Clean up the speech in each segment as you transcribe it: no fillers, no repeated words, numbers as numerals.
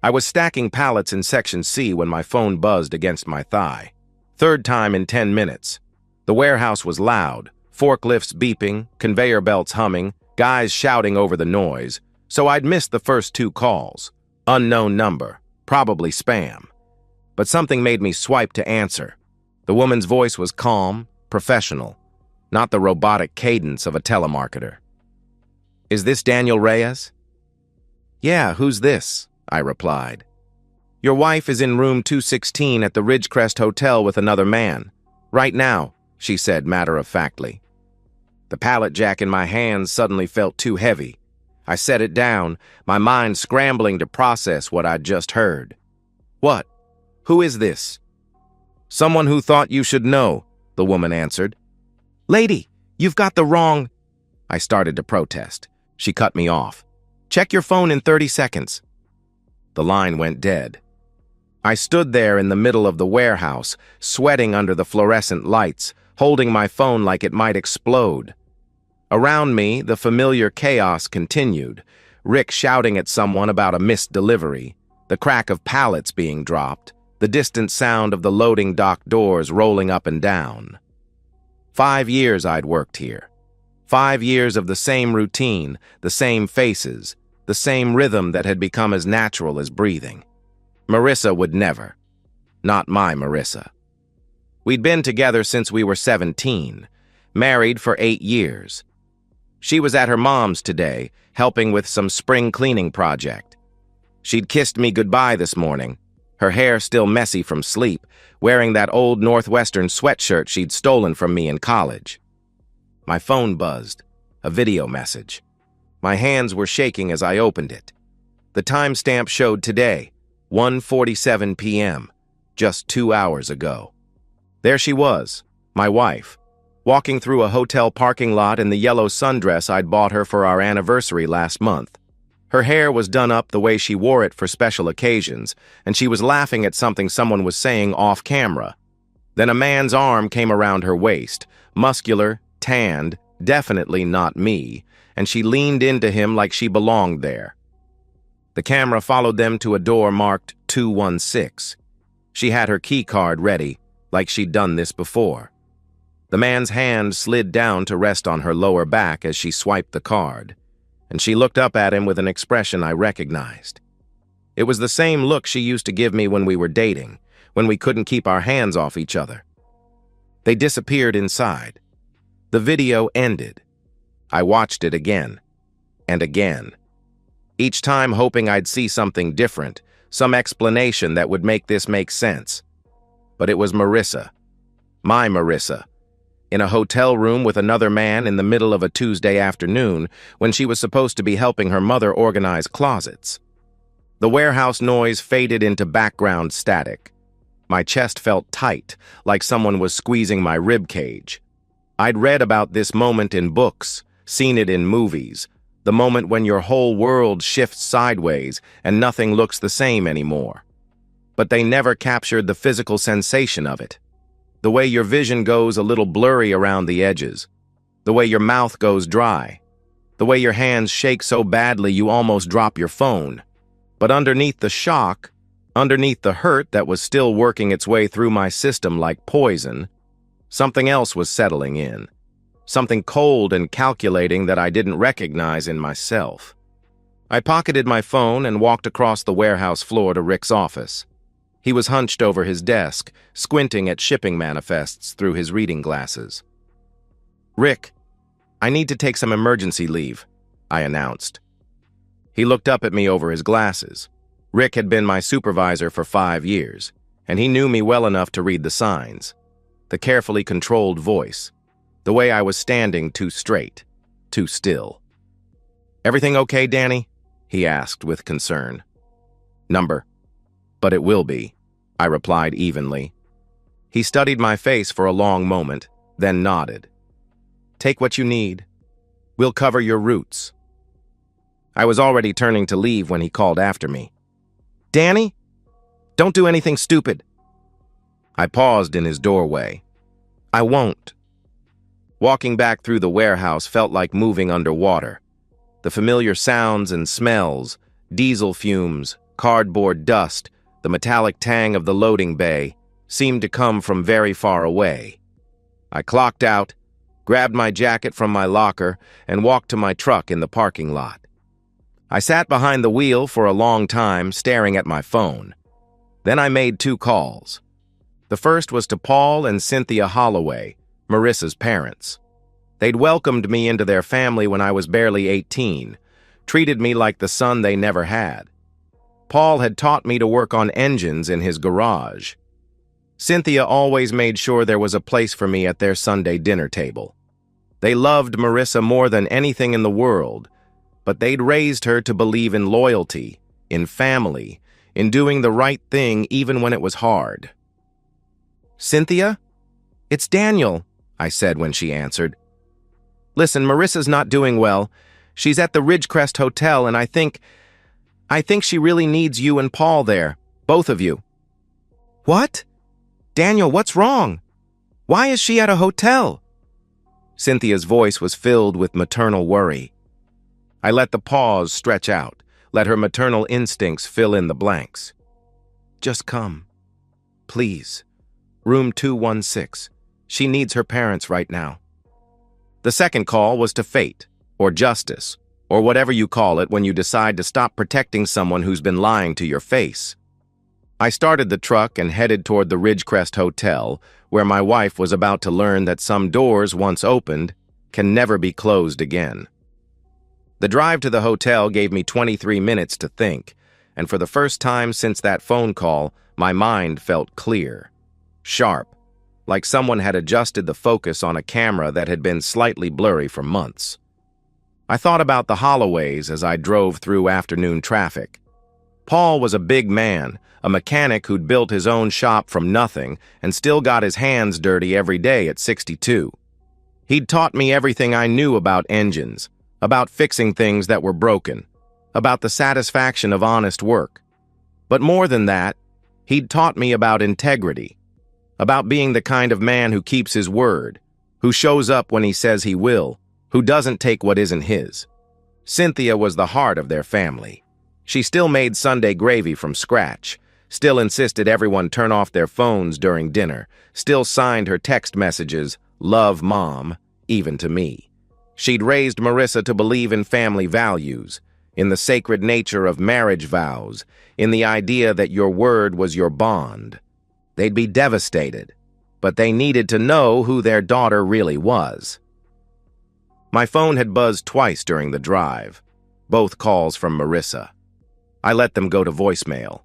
I was stacking pallets in Section C when my phone buzzed against my thigh. Third time in 10 minutes. The warehouse was loud, forklifts beeping, conveyor belts humming, guys shouting over the noise, so I'd missed the first 2 calls. Unknown number, probably spam. But something made me swipe to answer. The woman's voice was calm, professional, not the robotic cadence of a telemarketer. "Is this Daniel Reyes?" "Yeah, who's this?" I replied. "Your wife is in room 216 at the Ridgecrest Hotel with another man. Right now," she said matter-of-factly. The pallet jack in my hands suddenly felt too heavy. I set it down, my mind scrambling to process what I'd just heard. "What? Who is this?" "Someone who thought you should know," the woman answered. "Lady, you've got the wrong—" I started to protest. She cut me off. "Check your phone in 30 seconds. The line went dead. I stood there in the middle of the warehouse, sweating under the fluorescent lights, holding my phone like it might explode. Around me, the familiar chaos continued. Rick shouting at someone about a missed delivery, the crack of pallets being dropped, the distant sound of the loading dock doors rolling up and down. 5 years I'd worked here. 5 years of the same routine, the same faces, the same rhythm that had become as natural as breathing. Marissa would never. Not my Marissa. We'd been together since we were 17, married for 8 years. She was at her mom's today, helping with some spring cleaning project. She'd kissed me goodbye this morning, her hair still messy from sleep, wearing that old Northwestern sweatshirt she'd stolen from me in college. My phone buzzed, a video message. My hands were shaking as I opened it. The timestamp showed today, 1:47 p.m., just 2 hours ago. There she was, my wife, walking through a hotel parking lot in the yellow sundress I'd bought her for our anniversary last month. Her hair was done up the way she wore it for special occasions, and she was laughing at something someone was saying off camera. Then a man's arm came around her waist, muscular, tanned, definitely not me, and she leaned into him like she belonged there. The camera followed them to a door marked 216. She had her key card ready, like she'd done this before. The man's hand slid down to rest on her lower back as she swiped the card, and she looked up at him with an expression I recognized. It was the same look she used to give me when we were dating, when we couldn't keep our hands off each other. They disappeared inside. The video ended. I watched it again, and again, each time hoping I'd see something different, some explanation that would make this make sense. But it was Marissa, my Marissa, in a hotel room with another man in the middle of a Tuesday afternoon when she was supposed to be helping her mother organize closets. The warehouse noise faded into background static. My chest felt tight, like someone was squeezing my rib cage. I'd read about this moment in books, seen it in movies, the moment when your whole world shifts sideways and nothing looks the same anymore. But they never captured the physical sensation of it. The way your vision goes a little blurry around the edges, the way your mouth goes dry, the way your hands shake so badly you almost drop your phone. But underneath the shock, underneath the hurt that was still working its way through my system like poison, something else was settling in. Something cold and calculating that I didn't recognize in myself. I pocketed my phone and walked across the warehouse floor to Rick's office. He was hunched over his desk, squinting at shipping manifests through his reading glasses. "Rick, I need to take some emergency leave," I announced. He looked up at me over his glasses. Rick had been my supervisor for 5 years, and he knew me well enough to read the signs. The carefully controlled voice. The way I was standing too straight, too still. "Everything okay, Danny?" he asked with concern. "Number. But it will be," I replied evenly. He studied my face for a long moment, then nodded. "Take what you need. We'll cover your roots." I was already turning to leave when he called after me. "Danny, don't do anything stupid." I paused in his doorway. "I won't." Walking back through the warehouse felt like moving underwater. The familiar sounds and smells, diesel fumes, cardboard dust, the metallic tang of the loading bay, seemed to come from very far away. I clocked out, grabbed my jacket from my locker, and walked to my truck in the parking lot. I sat behind the wheel for a long time, staring at my phone. Then I made 2 calls. The first was to Paul and Cynthia Holloway, Marissa's parents. They'd welcomed me into their family when I was barely 18, treated me like the son they never had. Paul had taught me to work on engines in his garage. Cynthia always made sure there was a place for me at their Sunday dinner table. They loved Marissa more than anything in the world, but they'd raised her to believe in loyalty, in family, in doing the right thing even when it was hard. "Cynthia? It's Daniel," I said when she answered. "Listen, Marissa's not doing well. She's at the Ridgecrest Hotel, and I think she really needs you and Paul there, both of you." "What? Daniel, what's wrong? Why is she at a hotel?" Cynthia's voice was filled with maternal worry. I let the pause stretch out, let her maternal instincts fill in the blanks. "Just come. Please. Room 216. She needs her parents right now." The second call was to fate, or justice, or whatever you call it when you decide to stop protecting someone who's been lying to your face. I started the truck and headed toward the Ridgecrest Hotel, where my wife was about to learn that some doors, once opened, can never be closed again. The drive to the hotel gave me 23 minutes to think, and for the first time since that phone call, my mind felt clear, sharp, like someone had adjusted the focus on a camera that had been slightly blurry for months. I thought about the Holloways as I drove through afternoon traffic. Paul was a big man, a mechanic who'd built his own shop from nothing and still got his hands dirty every day at 62. He'd taught me everything I knew about engines, about fixing things that were broken, about the satisfaction of honest work. But more than that, he'd taught me about integrity, about being the kind of man who keeps his word, who shows up when he says he will, who doesn't take what isn't his. Cynthia was the heart of their family. She still made Sunday gravy from scratch, still insisted everyone turn off their phones during dinner, still signed her text messages, "Love, Mom," even to me. She'd raised Marissa to believe in family values, in the sacred nature of marriage vows, in the idea that your word was your bond. They'd be devastated, but they needed to know who their daughter really was. My phone had buzzed twice during the drive, both calls from Marissa. I let them go to voicemail.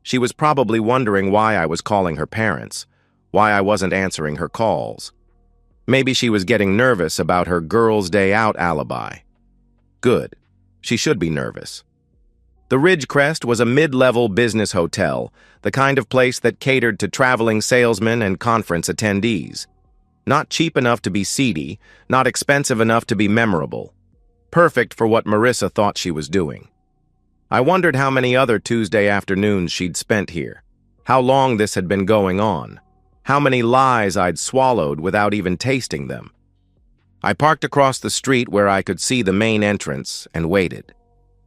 She was probably wondering why I was calling her parents, why I wasn't answering her calls. Maybe she was getting nervous about her girls' day out alibi. Good. She should be nervous. The Ridgecrest was a mid-level business hotel, the kind of place that catered to traveling salesmen and conference attendees. Not cheap enough to be seedy, not expensive enough to be memorable. Perfect for what Marissa thought she was doing. I wondered how many other Tuesday afternoons she'd spent here, how long this had been going on, how many lies I'd swallowed without even tasting them. I parked across the street where I could see the main entrance and waited.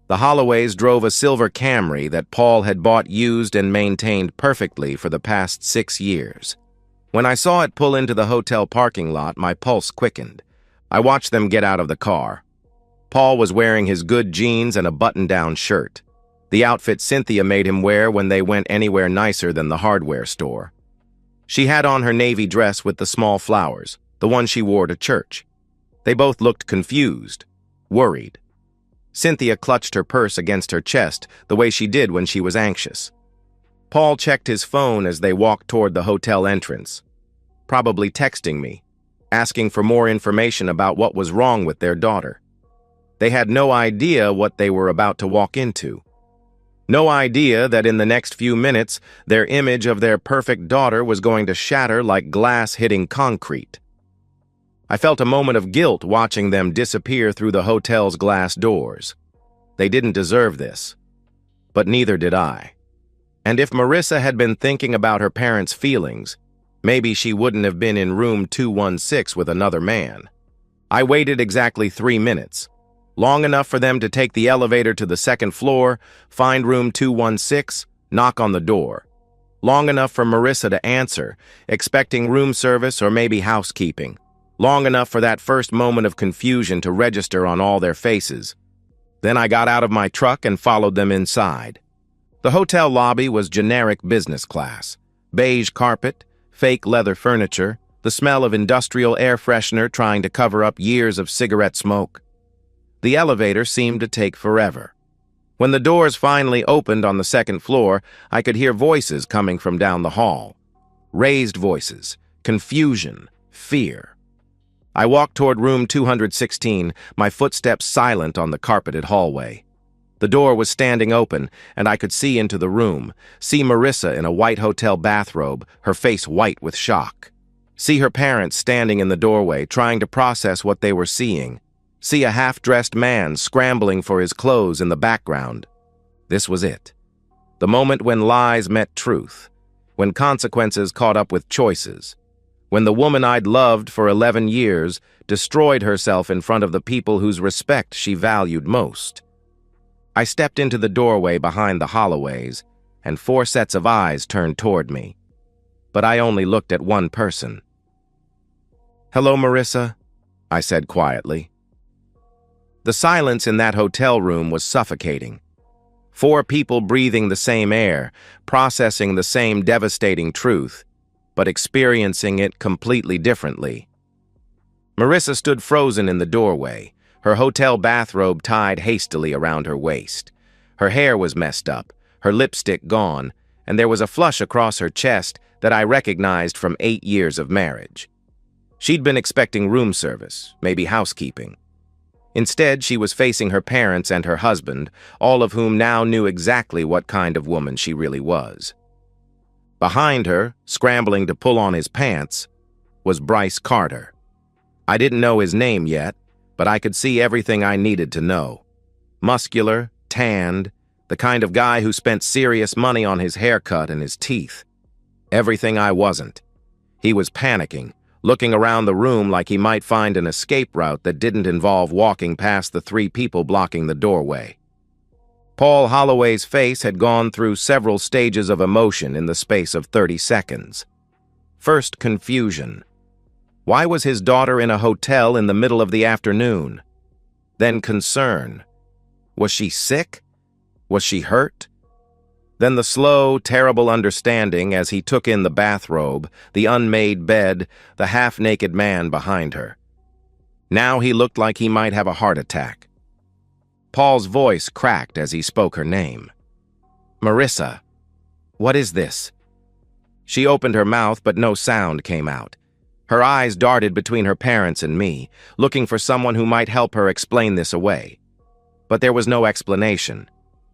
The Holloways drove a silver Camry that Paul had bought used and maintained perfectly for the past 6 years. When I saw it pull into the hotel parking lot, my pulse quickened. I watched them get out of the car. Paul was wearing his good jeans and a button-down shirt, the outfit Cynthia made him wear when they went anywhere nicer than the hardware store. She had on her navy dress with the small flowers, the one she wore to church. They both looked confused, worried. Cynthia clutched her purse against her chest, the way she did when she was anxious. Paul checked his phone as they walked toward the hotel entrance, probably texting me, asking for more information about what was wrong with their daughter. They had no idea what they were about to walk into. No idea that in the next few minutes, their image of their perfect daughter was going to shatter like glass hitting concrete. I felt a moment of guilt watching them disappear through the hotel's glass doors. They didn't deserve this, but neither did I. And if Marissa had been thinking about her parents' feelings, maybe she wouldn't have been in room 216 with another man. I waited exactly 3 minutes, Long enough for them to take the elevator to the second floor, find room 216, knock on the door. Long enough for Marissa to answer, expecting room service or maybe housekeeping. Long enough for that first moment of confusion to register on all their faces. Then I got out of my truck and followed them inside. The hotel lobby was generic business class. Beige carpet, fake leather furniture, the smell of industrial air freshener trying to cover up years of cigarette smoke. The elevator seemed to take forever. When the doors finally opened on the second floor, I could hear voices coming from down the hall. Raised voices, confusion, fear. I walked toward room 216, my footsteps silent on the carpeted hallway. The door was standing open, and I could see into the room, see Marissa in a white hotel bathrobe, her face white with shock. See her parents standing in the doorway, trying to process what they were seeing. See a half-dressed man scrambling for his clothes in the background. This was it. The moment when lies met truth, when consequences caught up with choices, when the woman I'd loved for 11 years destroyed herself in front of the people whose respect she valued most. I stepped into the doorway behind the Holloways, and 4 sets of eyes turned toward me. But I only looked at one person. "Hello, Marissa," I said quietly. The silence in that hotel room was suffocating. 4 people breathing the same air, processing the same devastating truth, but experiencing it completely differently. Marissa stood frozen in the doorway, her hotel bathrobe tied hastily around her waist. Her hair was messed up, her lipstick gone, and there was a flush across her chest that I recognized from 8 years of marriage. She'd been expecting room service, maybe housekeeping. Instead, she was facing her parents and her husband, all of whom now knew exactly what kind of woman she really was. Behind her, scrambling to pull on his pants, was Bryce Carter. I didn't know his name yet, but I could see everything I needed to know. Muscular, tanned, the kind of guy who spent serious money on his haircut and his teeth. Everything I wasn't. He was panicking, looking around the room like he might find an escape route that didn't involve walking past the 3 people blocking the doorway. Paul Holloway's face had gone through several stages of emotion in the space of 30 seconds. First, confusion. Why was his daughter in a hotel in the middle of the afternoon? Then concern. Was she sick? Was she hurt? Then the slow, terrible understanding as he took in the bathrobe, the unmade bed, the half-naked man behind her. Now he looked like he might have a heart attack. Paul's voice cracked as he spoke her name. "Marissa, what is this?" She opened her mouth, but no sound came out. Her eyes darted between her parents and me, looking for someone who might help her explain this away. But there was no explanation,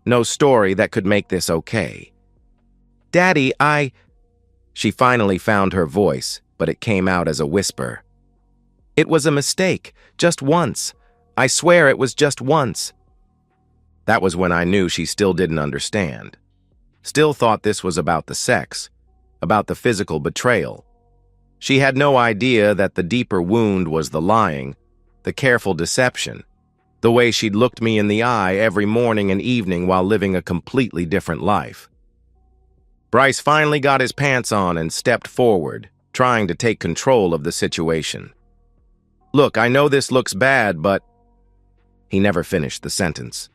no story that could make this okay. "Daddy, She finally found her voice, but it came out as a whisper. "It was a mistake, just once. I swear it was just once." That was when I knew she still didn't understand. Still thought this was about the sex, about the physical betrayal. She had no idea that the deeper wound was the lying, the careful deception, the way she'd looked me in the eye every morning and evening while living a completely different life. Bryce finally got his pants on and stepped forward, trying to take control of the situation. "Look, I know this looks bad, but—" He never finished the sentence.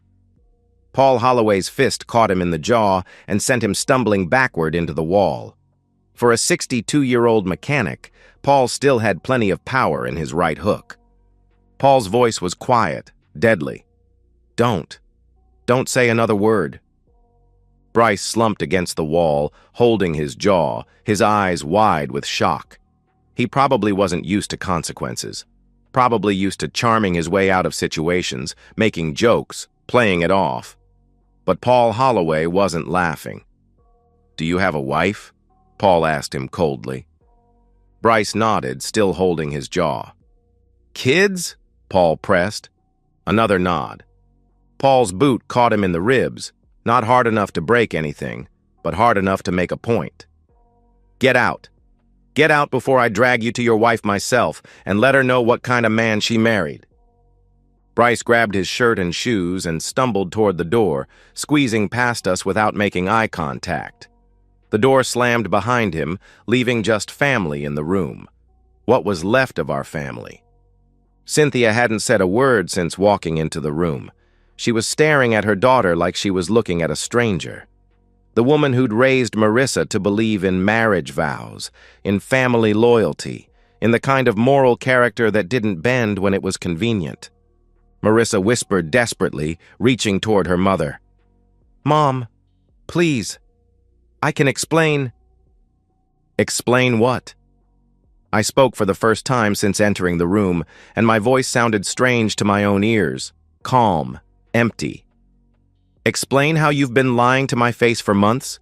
Paul Holloway's fist caught him in the jaw and sent him stumbling backward into the wall. For a 62-year-old mechanic, Paul still had plenty of power in his right hook. Paul's voice was quiet, deadly. Don't say another word." Bryce slumped against the wall, holding his jaw, his eyes wide with shock. He probably wasn't used to consequences, probably used to charming his way out of situations, making jokes, playing it off. But Paul Holloway wasn't laughing. "Do you have a wife?" Paul asked him coldly. Bryce nodded, still holding his jaw. "Kids?" Paul pressed. Another nod. Paul's boot caught him in the ribs, not hard enough to break anything, but hard enough to make a point. "Get out. Get out before I drag you to your wife myself and let her know what kind of man she married." Bryce grabbed his shirt and shoes and stumbled toward the door, squeezing past us without making eye contact. The door slammed behind him, leaving just family in the room. What was left of our family? Cynthia hadn't said a word since walking into the room. She was staring at her daughter like she was looking at a stranger. The woman who'd raised Marissa to believe in marriage vows, in family loyalty, in the kind of moral character that didn't bend when it was convenient. Marissa whispered desperately, reaching toward her mother. "Mom, please. I can explain." "Explain what?" I spoke for the first time since entering the room, and my voice sounded strange to my own ears, calm, empty. "Explain how you've been lying to my face for months?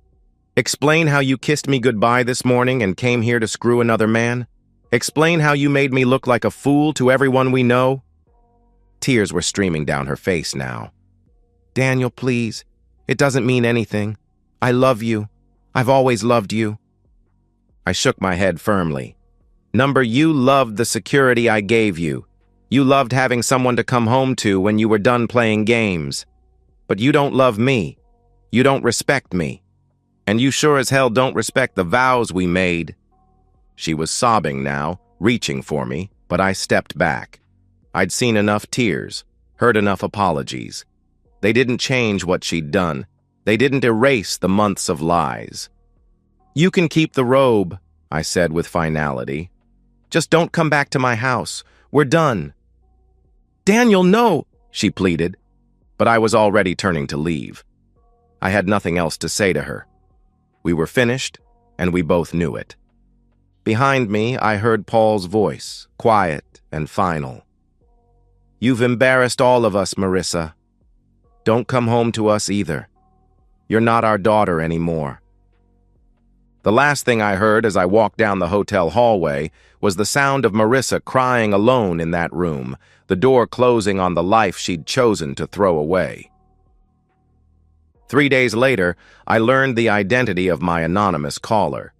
Explain how you kissed me goodbye this morning and came here to screw another man? Explain how you made me look like a fool to everyone we know?" Tears were streaming down her face now. "Daniel, please. It doesn't mean anything. I love you. I've always loved you." I shook my head firmly. "Number, you loved the security I gave you. You loved having someone to come home to when you were done playing games. But you don't love me. You don't respect me. And you sure as hell don't respect the vows we made." She was sobbing now, reaching for me, but I stepped back. I'd seen enough tears, heard enough apologies. They didn't change what she'd done. They didn't erase the months of lies. "You can keep the robe," I said with finality. "Just don't come back to my house. We're done." "Daniel, no," she pleaded, but I was already turning to leave. I had nothing else to say to her. We were finished, and we both knew it. Behind me, I heard Paul's voice, quiet and final. "You've embarrassed all of us, Marissa. Don't come home to us either. You're not our daughter anymore." The last thing I heard as I walked down the hotel hallway was the sound of Marissa crying alone in that room, the door closing on the life she'd chosen to throw away. 3 days later, I learned the identity of my anonymous caller.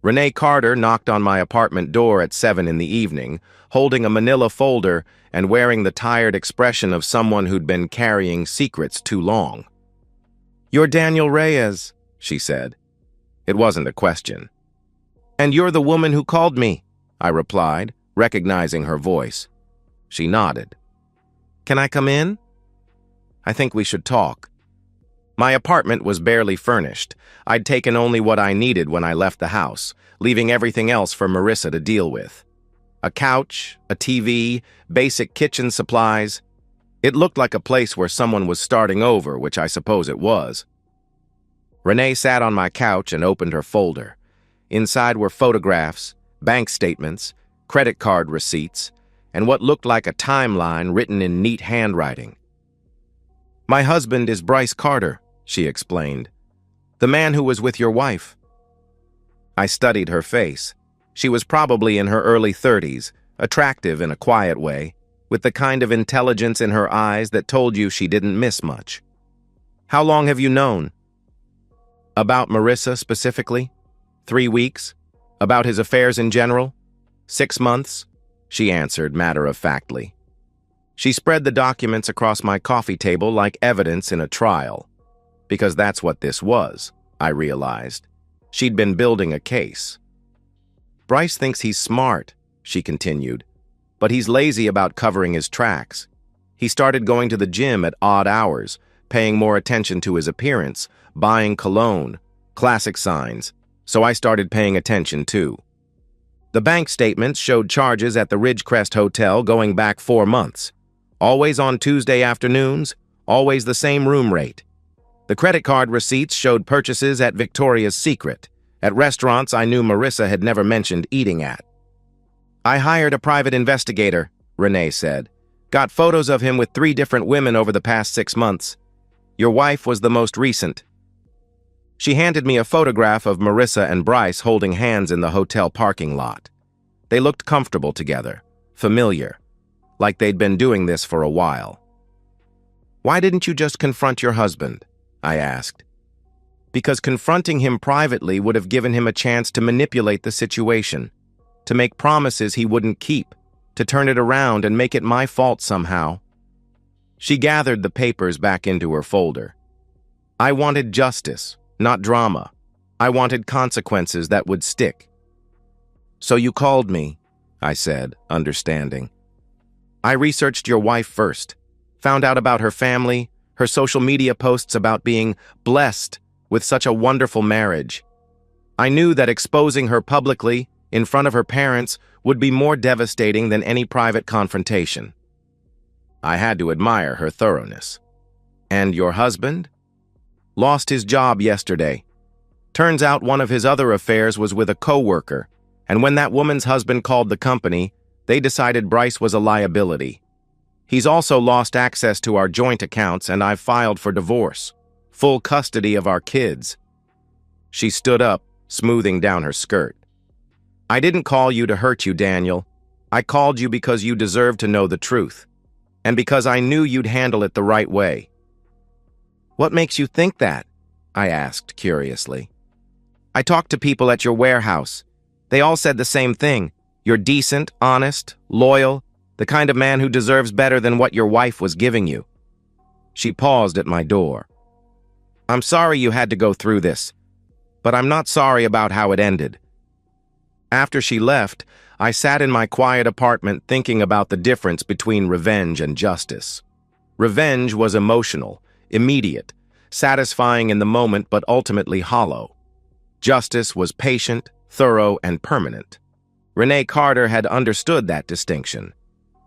Renee Carter knocked on my apartment door at 7 in the evening, holding a manila folder and wearing the tired expression of someone who'd been carrying secrets too long. "You're Daniel Reyes," she said. It wasn't a question. "And you're the woman who called me," I replied, recognizing her voice. She nodded. "Can I come in?" "I think we should talk." My apartment was barely furnished. I'd taken only what I needed when I left the house, leaving everything else for Marissa to deal with. A couch, a TV, basic kitchen supplies. It looked like a place where someone was starting over, which I suppose it was. Renee sat on my couch and opened her folder. Inside were photographs, bank statements, credit card receipts, and what looked like a timeline written in neat handwriting. "My husband is Bryce Carter," she explained. "The man who was with your wife." I studied her face. She was probably in her early 30s, attractive in a quiet way, with the kind of intelligence in her eyes that told you she didn't miss much. "How long have you known?" "About Marissa specifically? 3 weeks? About his affairs in general? 6 months?" she answered matter-of-factly. She spread the documents across my coffee table like evidence in a trial. Because that's what this was, I realized. She'd been building a case. "Bryce thinks he's smart," she continued, "but he's lazy about covering his tracks. He started going to the gym at odd hours, paying more attention to his appearance, buying cologne, classic signs, so I started paying attention too. The bank statements showed charges at the Ridgecrest Hotel going back 4 months. Always on Tuesday afternoons, always the same room rate. The credit card receipts showed purchases at Victoria's Secret, at restaurants I knew Marissa had never mentioned eating at. "I hired a private investigator," Renee said. "Got photos of him with 3 different women over the past 6 months. Your wife was the most recent." She handed me a photograph of Marissa and Bryce holding hands in the hotel parking lot. They looked comfortable together, familiar, like they'd been doing this for a while. "Why didn't you just confront your husband?" I asked. "Because confronting him privately would have given him a chance to manipulate the situation, to make promises he wouldn't keep, to turn it around and make it my fault somehow." She gathered the papers back into her folder. I wanted justice, not drama. I wanted consequences that would stick. So you called me, I said, understanding. I researched your wife first, found out about her family, her social media posts about being blessed with such a wonderful marriage. I knew that exposing her publicly, in front of her parents, would be more devastating than any private confrontation. I had to admire her thoroughness. And your husband? Lost his job yesterday. Turns out one of his other affairs was with a coworker, and when that woman's husband called the company, they decided Bryce was a liability. He's also lost access to our joint accounts, and I've filed for divorce. Full custody of our kids. She stood up, smoothing down her skirt. I didn't call you to hurt you, Daniel. I called you because you deserve to know the truth, and because I knew you'd handle it the right way. What makes you think that? I asked curiously. I talked to people at your warehouse. They all said the same thing. You're decent, honest, loyal, the kind of man who deserves better than what your wife was giving you. She paused at my door. I'm sorry you had to go through this, but I'm not sorry about how it ended. After she left, I sat in my quiet apartment thinking about the difference between revenge and justice. Revenge was emotional, immediate, satisfying in the moment but ultimately hollow. Justice was patient, thorough, and permanent. Renee Carter had understood that distinction.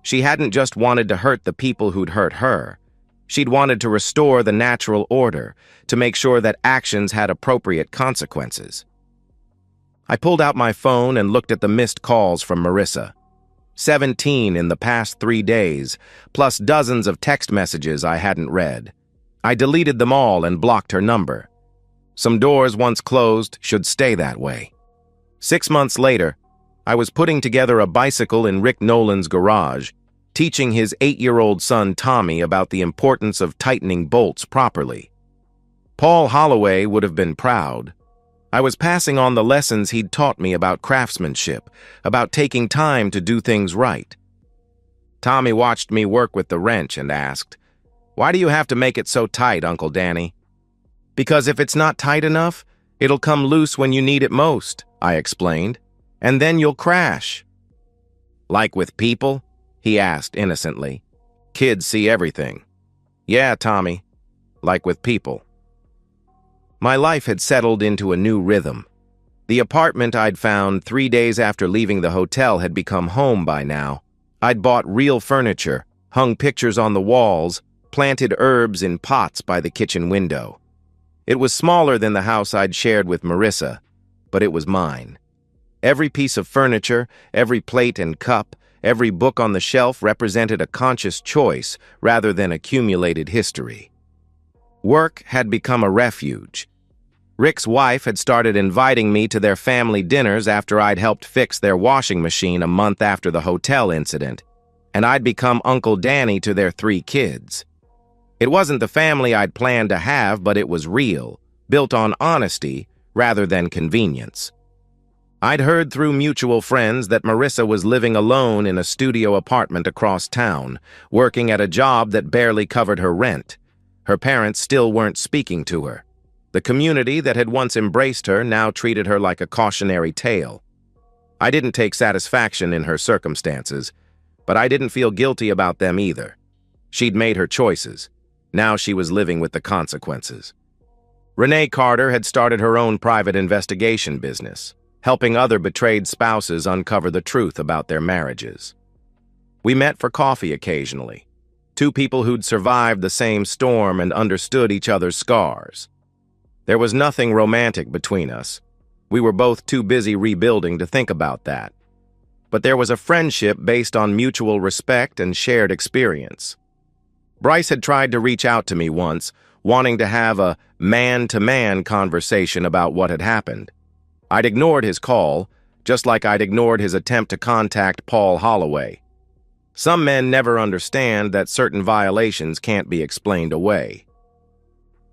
She hadn't just wanted to hurt the people who'd hurt her. She'd wanted to restore the natural order, to make sure that actions had appropriate consequences. I pulled out my phone and looked at the missed calls from Marissa. 17 in the past 3 days, plus dozens of text messages I hadn't read. I deleted them all and blocked her number. Some doors once closed should stay that way. 6 months later, I was putting together a bicycle in Rick Nolan's garage, teaching his 8-year-old son Tommy about the importance of tightening bolts properly. Paul Holloway would have been proud. I was passing on the lessons he'd taught me about craftsmanship, about taking time to do things right. Tommy watched me work with the wrench and asked, "Why do you have to make it so tight, Uncle Danny?" "Because if it's not tight enough, it'll come loose when you need it most," I explained, "and then you'll crash." "Like with people?" he asked innocently. "Kids see everything." "Yeah, Tommy, like with people." My life had settled into a new rhythm. The apartment I'd found 3 days after leaving the hotel had become home by now. I'd bought real furniture, hung pictures on the walls, planted herbs in pots by the kitchen window. It was smaller than the house I'd shared with Marissa, but it was mine. Every piece of furniture, every plate and cup, every book on the shelf represented a conscious choice rather than accumulated history. Work had become a refuge. Rick's wife had started inviting me to their family dinners after I'd helped fix their washing machine a month after the hotel incident, and I'd become Uncle Danny to their 3 kids. It wasn't the family I'd planned to have, but it was real, built on honesty rather than convenience. I'd heard through mutual friends that Marissa was living alone in a studio apartment across town, working at a job that barely covered her rent. Her parents still weren't speaking to her. The community that had once embraced her now treated her like a cautionary tale. I didn't take satisfaction in her circumstances, but I didn't feel guilty about them either. She'd made her choices. Now she was living with the consequences. Renee Carter had started her own private investigation business, helping other betrayed spouses uncover the truth about their marriages. We met for coffee occasionally, 2 people who'd survived the same storm and understood each other's scars. There was nothing romantic between us. We were both too busy rebuilding to think about that. But there was a friendship based on mutual respect and shared experience. Bryce had tried to reach out to me once, wanting to have a man-to-man conversation about what had happened. I'd ignored his call, just like I'd ignored his attempt to contact Paul Holloway. Some men never understand that certain violations can't be explained away.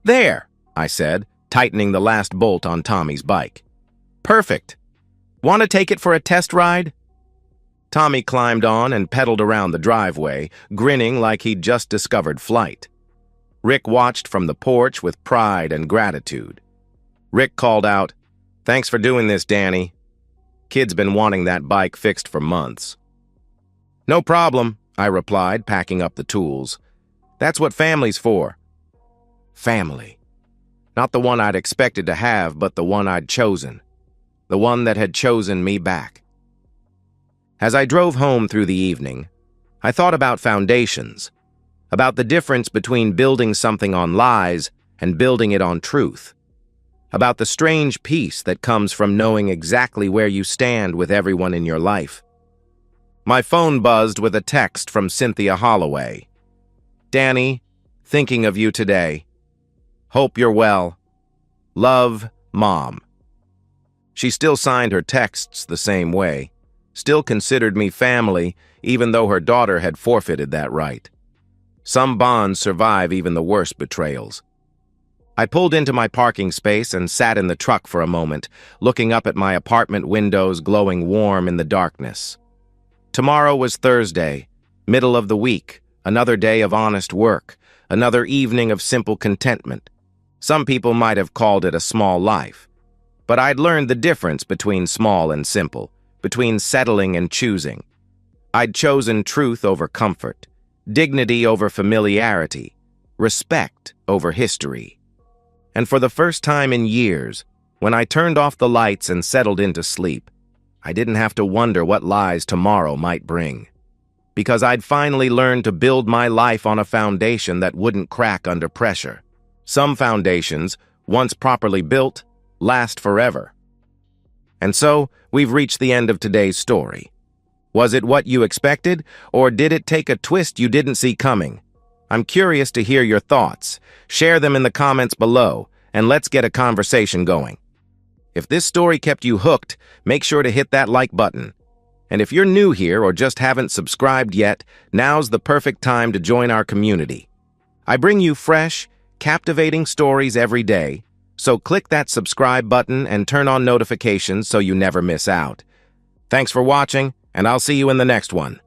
"There," I said, tightening the last bolt on Tommy's bike. "Perfect. Want to take it for a test ride?" Tommy climbed on and pedaled around the driveway, grinning like he'd just discovered flight. Rick watched from the porch with pride and gratitude. Rick called out, "Thanks for doing this, Danny. Kid's been wanting that bike fixed for months." "No problem," I replied, packing up the tools. "That's what family's for." Family. Not the one I'd expected to have, but the one I'd chosen. The one that had chosen me back. As I drove home through the evening, I thought about foundations, about the difference between building something on lies and building it on truth, about the strange peace that comes from knowing exactly where you stand with everyone in your life. My phone buzzed with a text from Cynthia Holloway. "Danny, thinking of you today. Hope you're well. Love, Mom." She still signed her texts the same way, still considered me family, even though her daughter had forfeited that right. Some bonds survive even the worst betrayals. I pulled into my parking space and sat in the truck for a moment, looking up at my apartment windows glowing warm in the darkness. Tomorrow was Thursday, middle of the week, another day of honest work, another evening of simple contentment. Some people might have called it a small life, but I'd learned the difference between small and simple, between settling and choosing. I'd chosen truth over comfort, dignity over familiarity, respect over history. And for the first time in years, when I turned off the lights and settled into sleep, I didn't have to wonder what lies tomorrow might bring. Because I'd finally learned to build my life on a foundation that wouldn't crack under pressure. Some foundations, once properly built, last forever. And so, we've reached the end of today's story. Was it what you expected, or did it take a twist you didn't see coming? I'm curious to hear your thoughts. Share them in the comments below, and let's get a conversation going. If this story kept you hooked, make sure to hit that like button. And if you're new here or just haven't subscribed yet, now's the perfect time to join our community. I bring you fresh, captivating stories every day, so click that subscribe button and turn on notifications so you never miss out. Thanks for watching, and I'll see you in the next one.